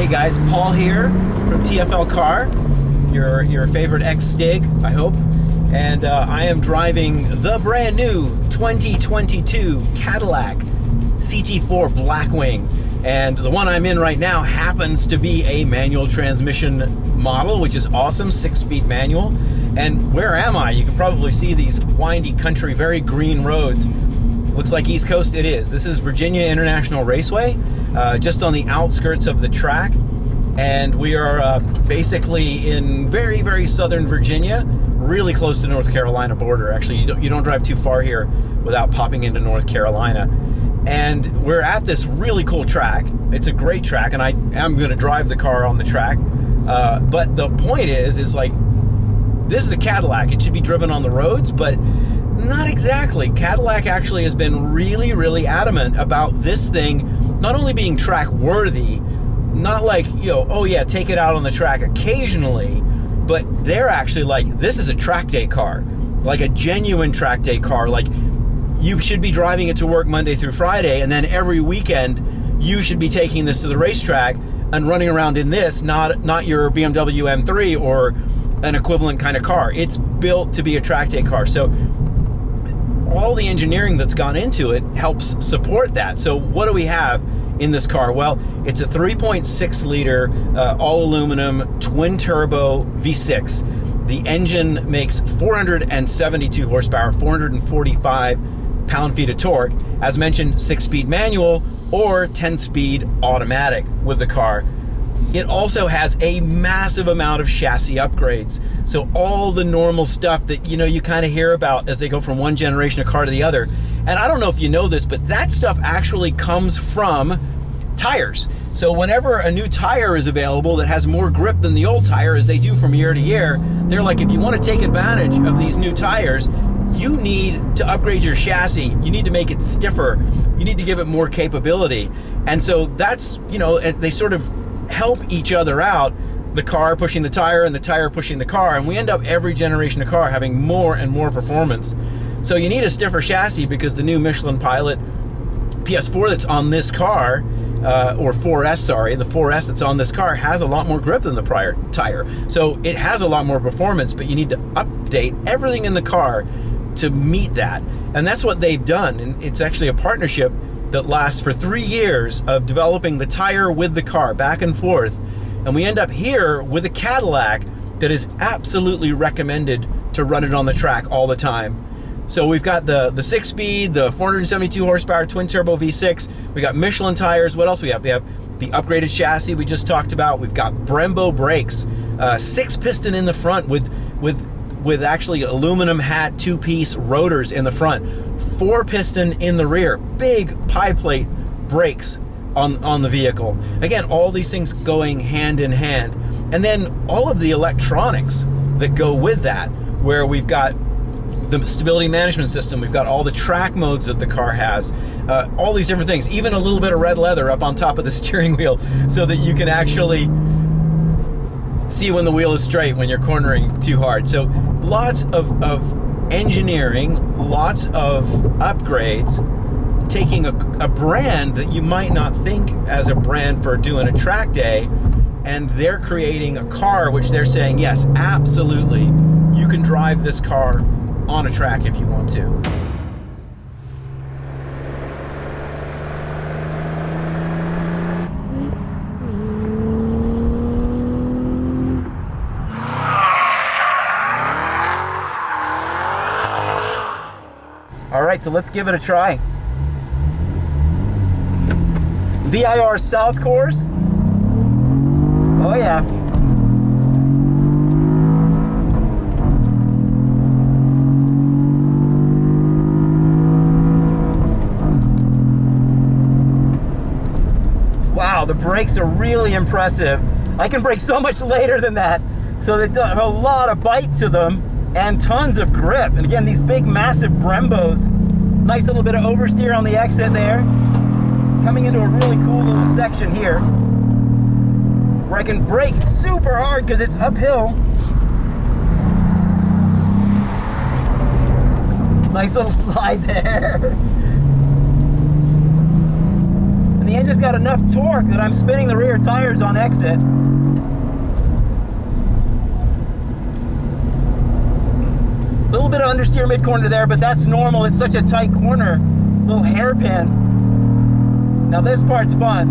Hey guys, Paul here from TFL Car, your favorite X-Stig, I hope. And I am driving the brand new 2022 Cadillac CT4 Blackwing. And the one I'm in right now happens to be a manual transmission model, which is awesome, 6-speed manual. And where am I? You can probably see these windy country, very green roads. Looks like East Coast. It is. This is Virginia International Raceway, just on the outskirts of the track. And we are basically in very, very southern Virginia, really close to North Carolina border. Actually, you don't drive too far here without popping into North Carolina. And we're at this really cool track. It's a great track, and I am going to drive the car on the track. But the point is like, this is a Cadillac. It should be driven on the roads, but not exactly. Cadillac actually has been really, really adamant about this thing not only being track worthy, not like, oh yeah, take it out on the track occasionally, but they're actually like, this is a track day car, like a genuine track day car. Like, you should be driving it to work Monday through Friday, and then every weekend you should be taking this to the racetrack and running around in this, not your BMW M3 or an equivalent kind of car. It's built to be a track day car. So all the engineering that's gone into it helps support that. So what do we have in this car? Well, it's a 3.6 liter all aluminum twin turbo V6. The engine makes 472 horsepower, 445 pound-feet of torque. As mentioned, 6-speed manual or 10-speed automatic with the car. It also has a massive amount of chassis upgrades. So all the normal stuff that you kind of hear about as they go from one generation of car to the other. And I don't know if you know this, but that stuff actually comes from tires. So whenever a new tire is available that has more grip than the old tire, as they do from year to year, they're like, if you want to take advantage of these new tires, you need to upgrade your chassis. You need to make it stiffer. You need to give it more capability. And so that's, they sort of help each other out, the car pushing the tire and the tire pushing the car, and we end up every generation of car having more and more performance. So you need a stiffer chassis because the new Michelin Pilot PS4 that's on this car, or 4S, sorry, the 4S that's on this car has a lot more grip than the prior tire. So it has a lot more performance, but you need to update everything in the car to meet that. And that's what they've done. And it's actually a partnership that lasts for 3 years of developing the tire with the car back and forth. And we end up here with a Cadillac that is absolutely recommended to run it on the track all the time. So we've got the 6-speed, the 472 horsepower twin turbo V6. We got Michelin tires. What else we have? We have the upgraded chassis we just talked about. We've got Brembo brakes, 6-piston in the front with actually aluminum hat 2-piece rotors in the front, 4-piston in the rear, big pie plate brakes on the vehicle. Again, all these things going hand in hand. And then all of the electronics that go with that, where we've got the stability management system, we've got all the track modes that the car has, all these different things, even a little bit of red leather up on top of the steering wheel so that you can actually see when the wheel is straight when you're cornering too hard. So lots of engineering, lots of upgrades, taking a brand that you might not think as a brand for doing a track day, and they're creating a car which they're saying, yes, absolutely, you can drive this car on a track if you want to. All right, so let's give it a try. VIR South course. Oh yeah. Wow, the brakes are really impressive. I can brake so much later than that. So they have a lot of bite to them and tons of grip. And again, these big, massive Brembos. Nice little bit of oversteer on the exit there. Coming into a really cool little section here where I can brake super hard because it's uphill. Nice little slide there. And And the engine's got enough torque that I'm spinning the rear tires on exit. A little bit of understeer mid-corner there, but that's normal. It's such a tight corner. Little hairpin. Now this part's fun.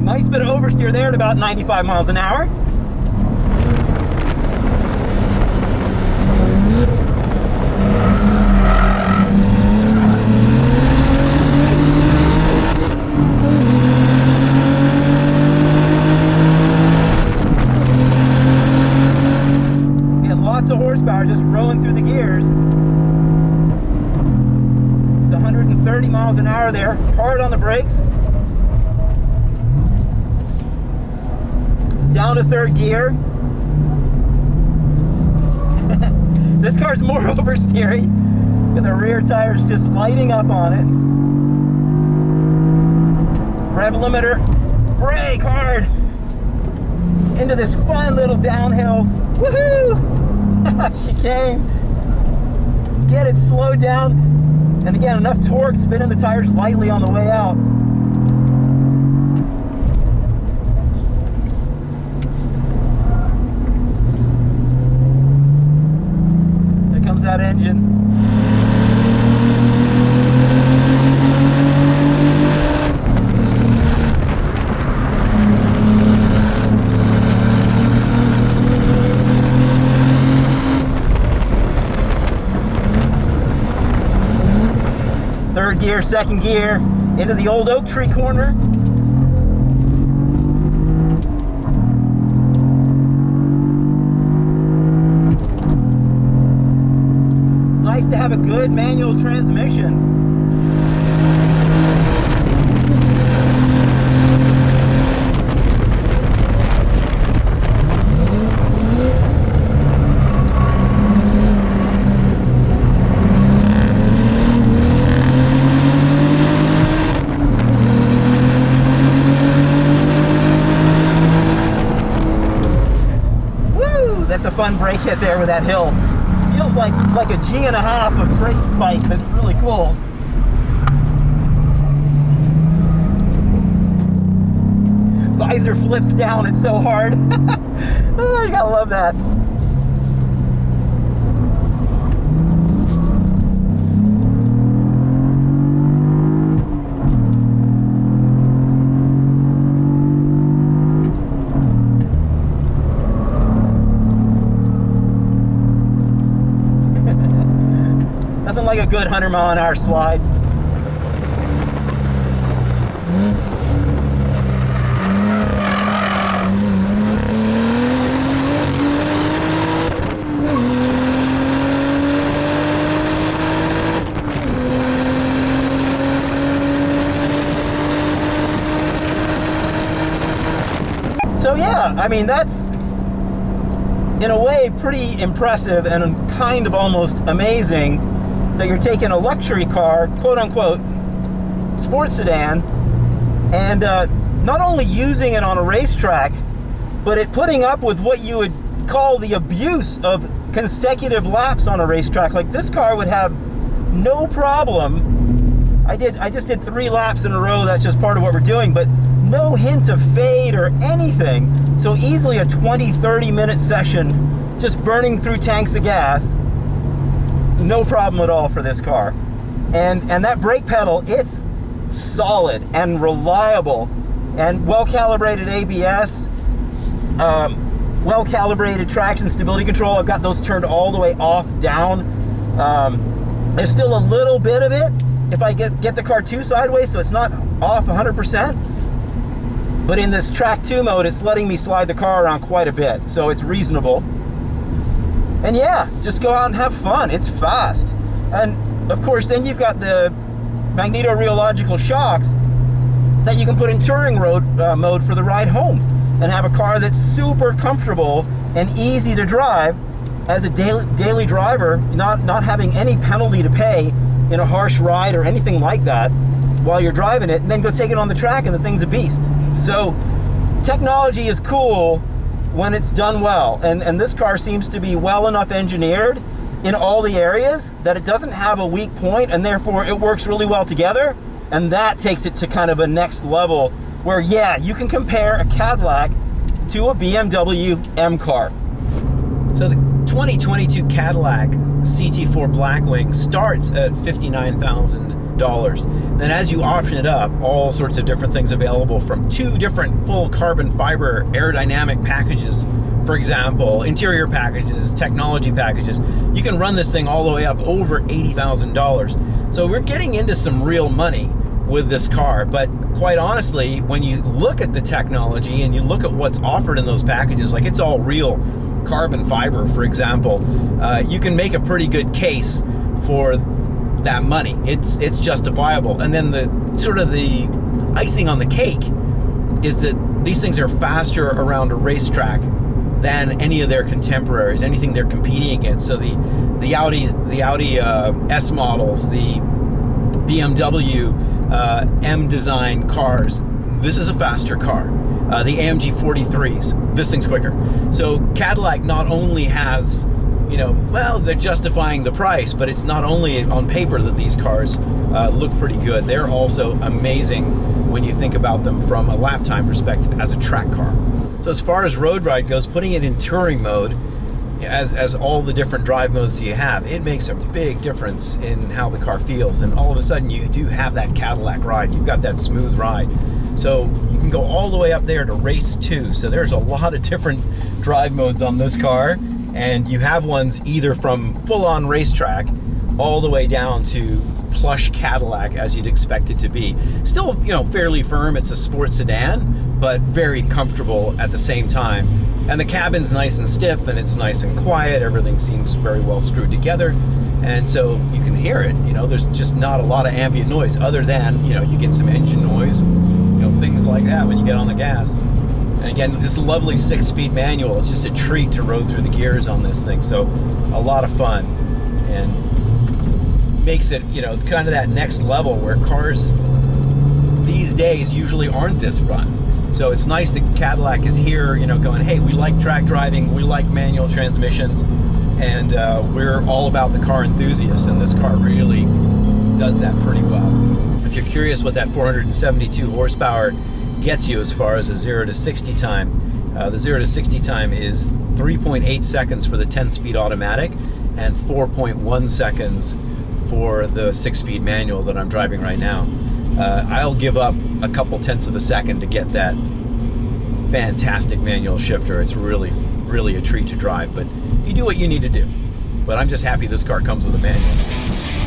Nice bit of oversteer there at about 95 miles an hour. Lots of horsepower just rolling through the gears. It's 130 miles an hour there, hard on the brakes. Down to third gear. This car's more oversteery, and the rear tire's just lighting up on it. Rev limiter, brake hard into this fun little downhill. Woohoo! Chicane. Get it slowed down, and again, enough torque, spinning the tires lightly on the way out. There comes that engine. Third gear, second gear, into the old oak tree corner. It's nice to have a good manual transmission. That's a fun brake hit there with that hill. Feels like a G1/2 of brake spike, but it's really cool. Visor flips down, it's so hard. Oh, you gotta love that. Nothing like a good 100-mile-an-hour slide. So yeah, I mean, that's in a way pretty impressive and kind of almost amazing that you're taking a luxury car, quote unquote, sports sedan, and not only using it on a racetrack, but it putting up with what you would call the abuse of consecutive laps on a racetrack. Like, this car would have no problem. I just did 3 laps in a row. That's just part of what we're doing, but no hint of fade or anything. So easily a 20-30 minute session, just burning through tanks of gas. No problem at all for this car. And that brake pedal, it's solid and reliable, and well-calibrated ABS, well-calibrated traction stability control. I've got those turned all the way off, down. There's still a little bit of it if I get the car too sideways, so it's not off 100%. But in this track 2 mode, it's letting me slide the car around quite a bit, so it's reasonable. And yeah, just go out and have fun. It's fast. And of course, then you've got the magneto-rheological shocks that you can put in touring mode for the ride home, and have a car that's super comfortable and easy to drive as a daily driver, not having any penalty to pay in a harsh ride or anything like that while you're driving it, and then go take it on the track and the thing's a beast. So technology is cool when it's done well, and this car seems to be well enough engineered in all the areas that it doesn't have a weak point, and therefore it works really well together. And that takes it to kind of a next level where, yeah, you can compare a Cadillac to a BMW M car. So the 2022 Cadillac CT4 Blackwing starts at $59,000. Then as you option it up, all sorts of different things available, from 2 different full carbon fiber aerodynamic packages, for example, interior packages, technology packages. You can run this thing all the way up over $80,000. So we're getting into some real money with this car. But quite honestly, when you look at the technology and you look at what's offered in those packages, like it's all real carbon fiber, for example, you can make a pretty good case for that money. It's justifiable. And then the sort of the icing on the cake is that these things are faster around a racetrack than any of their contemporaries, anything they're competing against. So the Audi S models, the BMW M design cars, this is a faster car. The AMG 43s, this thing's quicker. So Cadillac not only has, well, they're justifying the price, but it's not only on paper that these cars look pretty good. They're also amazing when you think about them from a lap time perspective as a track car. So as far as road ride goes, putting it in touring mode, as all the different drive modes that you have, it makes a big difference in how the car feels. And all of a sudden you do have that Cadillac ride. You've got that smooth ride. So you can go all the way up there to race 2. So there's a lot of different drive modes on this car. And you have ones either from full-on racetrack all the way down to plush Cadillac, as you'd expect it to be. Still, fairly firm. It's a sports sedan, but very comfortable at the same time. And the cabin's nice and stiff, and it's nice and quiet. Everything seems very well screwed together. And so you can hear it. There's just not a lot of ambient noise other than, you get some engine noise, things like that when you get on the gas. And again, this lovely 6-speed manual. It's just a treat to roll through the gears on this thing. So a lot of fun, and makes it, kind of that next level where cars these days usually aren't this fun. So it's nice that Cadillac is here, going, hey, we like track driving, we like manual transmissions, and we're all about the car enthusiast, and this car really does that pretty well. If you're curious what that 472 horsepower gets you as far as a 0 to 60 time, the 0 to 60 time is 3.8 seconds for the 10-speed automatic and 4.1 seconds for the 6-speed manual that I'm driving right now. I'll give up a couple tenths of a second to get that fantastic manual shifter. It's really, really a treat to drive, but you do what you need to do. But I'm just happy this car comes with a manual.